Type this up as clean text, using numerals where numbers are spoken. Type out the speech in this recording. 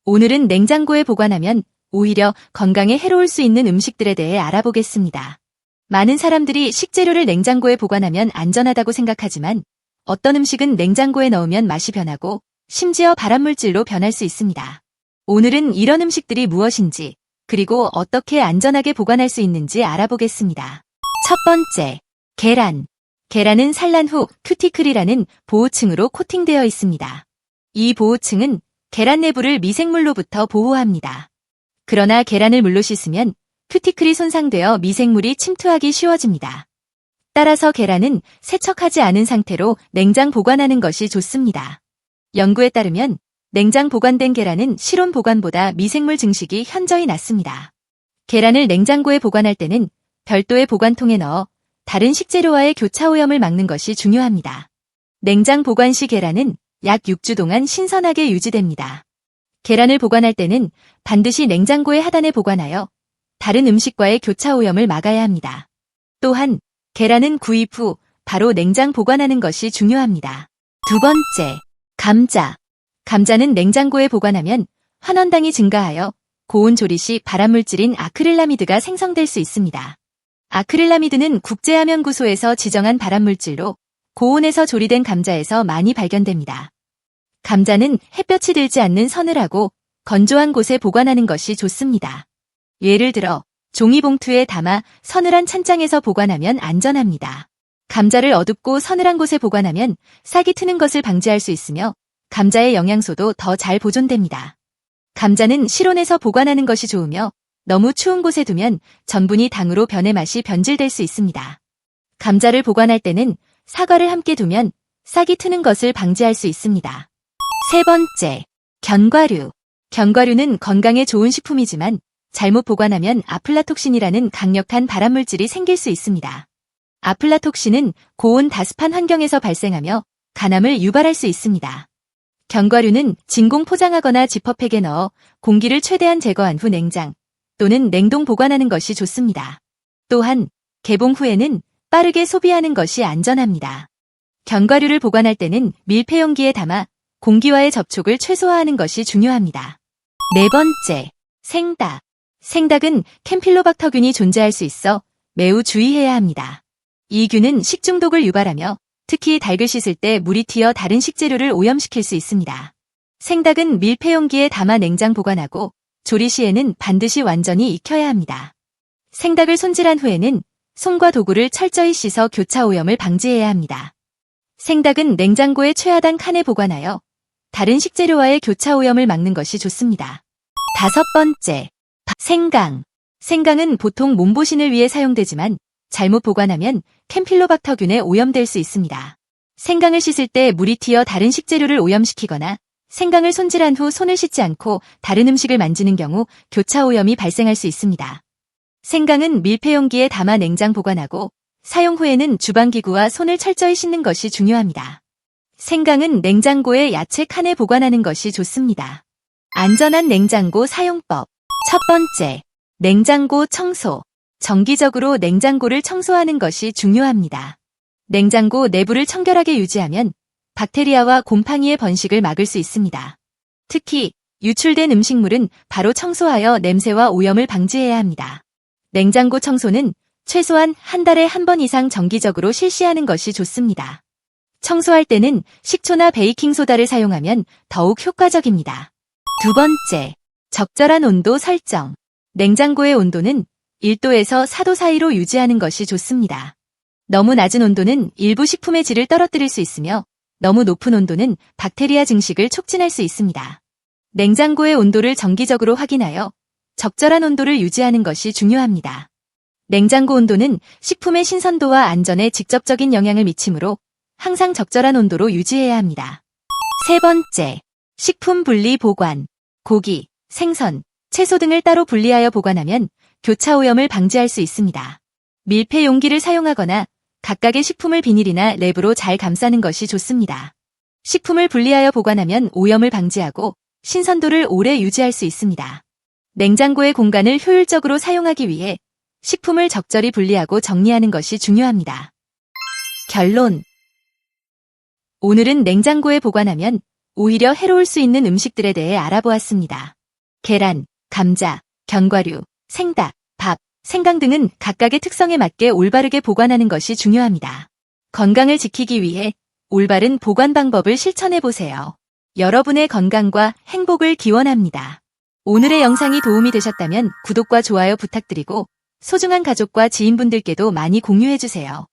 오늘은 냉장고에 보관하면 오히려 건강에 해로울 수 있는 음식들에 대해 알아보겠습니다. 많은 사람들이 식재료를 냉장고에 보관하면 안전하다고 생각하지만 어떤 음식은 냉장고에 넣으면 맛이 변하고 심지어 발암물질로 변할 수 있습니다. 오늘은 이런 음식들이 무엇인지 그리고 어떻게 안전하게 보관할 수 있는지 알아보겠습니다. 첫 번째, 계란. 계란은 산란 후 큐티클이라는 보호층으로 코팅되어 있습니다. 이 보호층은 계란 내부를 미생물로부터 보호합니다. 그러나 계란을 물로 씻으면 큐티클이 손상되어 미생물이 침투하기 쉬워집니다. 따라서 계란은 세척하지 않은 상태로 냉장 보관하는 것이 좋습니다. 연구에 따르면 냉장 보관된 계란은 실온 보관보다 미생물 증식이 현저히 낮습니다. 계란을 냉장고에 보관할 때는 별도의 보관통에 넣어 다른 식재료와의 교차 오염을 막는 것이 중요합니다. 냉장 보관 시 계란은 약 6주 동안 신선하게 유지됩니다. 계란을 보관할 때는 반드시 냉장고의 하단에 보관하여 다른 음식과의 교차 오염을 막아야 합니다. 또한 계란은 구입 후 바로 냉장 보관하는 것이 중요합니다. 두 번째, 감자. 감자는 냉장고에 보관하면 환원당이 증가하여 고온 조리 시 발암물질인 아크릴라미드가 생성될 수 있습니다. 아크릴라미드는 국제암연구소에서 지정한 발암물질로 고온에서 조리된 감자에서 많이 발견됩니다. 감자는 햇볕이 들지 않는 서늘하고 건조한 곳에 보관하는 것이 좋습니다. 예를 들어 종이봉투에 담아 서늘한 찬장에서 보관하면 안전합니다. 감자를 어둡고 서늘한 곳에 보관하면 싹이 트는 것을 방지할 수 있으며 감자의 영양소도 더 잘 보존됩니다. 감자는 실온에서 보관하는 것이 좋으며 너무 추운 곳에 두면 전분이 당으로 변해 맛이 변질될 수 있습니다. 감자를 보관할 때는 사과를 함께 두면 싹이 트는 것을 방지할 수 있습니다. 세 번째, 견과류. 견과류는 건강에 좋은 식품이지만 잘못 보관하면 아플라톡신이라는 강력한 발암물질이 생길 수 있습니다. 아플라톡신은 고온 다습한 환경에서 발생하며 간암을 유발할 수 있습니다. 견과류는 진공 포장하거나 지퍼백에 넣어 공기를 최대한 제거한 후 냉장 또는 냉동 보관하는 것이 좋습니다. 또한 개봉 후에는 빠르게 소비하는 것이 안전합니다. 견과류를 보관할 때는 밀폐용기에 담아 공기와의 접촉을 최소화하는 것이 중요합니다. 네 번째, 생닭. 생닭은 캠필로박터균이 존재할 수 있어 매우 주의해야 합니다. 이 균은 식중독을 유발하며 특히 닭을 씻을 때 물이 튀어 다른 식재료를 오염시킬 수 있습니다. 생닭은 밀폐용기에 담아 냉장 보관하고 조리 시에는 반드시 완전히 익혀야 합니다. 생닭을 손질한 후에는 손과 도구를 철저히 씻어 교차 오염을 방지해야 합니다. 생닭은 냉장고의 최하단 칸에 보관하여 다른 식재료와의 교차 오염을 막는 것이 좋습니다. 다섯 번째, 생강. 생강은 보통 몸보신을 위해 사용되지만 잘못 보관하면 캠필로박터균에 오염될 수 있습니다. 생강을 씻을 때 물이 튀어 다른 식재료를 오염시키거나 생강을 손질한 후 손을 씻지 않고 다른 음식을 만지는 경우 교차 오염이 발생할 수 있습니다. 생강은 밀폐용기에 담아 냉장 보관하고 사용 후에는 주방기구와 손을 철저히 씻는 것이 중요합니다. 생강은 냉장고의 야채 칸에 보관하는 것이 좋습니다. 안전한 냉장고 사용법. 첫 번째, 냉장고 청소. 정기적으로 냉장고를 청소하는 것이 중요합니다. 냉장고 내부를 청결하게 유지하면 박테리아와 곰팡이의 번식을 막을 수 있습니다. 특히 유출된 음식물은 바로 청소하여 냄새와 오염을 방지해야 합니다. 냉장고 청소는 최소한 한 달에 한 번 이상 정기적으로 실시하는 것이 좋습니다. 청소할 때는 식초나 베이킹소다를 사용하면 더욱 효과적입니다. 두 번째, 적절한 온도 설정. 냉장고의 온도는 1도에서 4도 사이로 유지하는 것이 좋습니다. 너무 낮은 온도는 일부 식품의 질을 떨어뜨릴 수 있으며 너무 높은 온도는 박테리아 증식을 촉진할 수 있습니다. 냉장고의 온도를 정기적으로 확인하여 적절한 온도를 유지하는 것이 중요합니다. 냉장고 온도는 식품의 신선도와 안전에 직접적인 영향을 미치므로 항상 적절한 온도로 유지해야 합니다. 세 번째, 식품 분리 보관. 고기, 생선, 채소 등을 따로 분리하여 보관하면 교차 오염을 방지할 수 있습니다. 밀폐 용기를 사용하거나 각각의 식품을 비닐이나 랩으로 잘 감싸는 것이 좋습니다. 식품을 분리하여 보관하면 오염을 방지하고 신선도를 오래 유지할 수 있습니다. 냉장고의 공간을 효율적으로 사용하기 위해 식품을 적절히 분리하고 정리하는 것이 중요합니다. 결론. 오늘은 냉장고에 보관하면 오히려 해로울 수 있는 음식들에 대해 알아보았습니다. 계란, 감자, 견과류, 생닭, 밥, 생강 등은 각각의 특성에 맞게 올바르게 보관하는 것이 중요합니다. 건강을 지키기 위해 올바른 보관 방법을 실천해 보세요. 여러분의 건강과 행복을 기원합니다. 오늘의 영상이 도움이 되셨다면 구독과 좋아요 부탁드리고 소중한 가족과 지인분들께도 많이 공유해 주세요.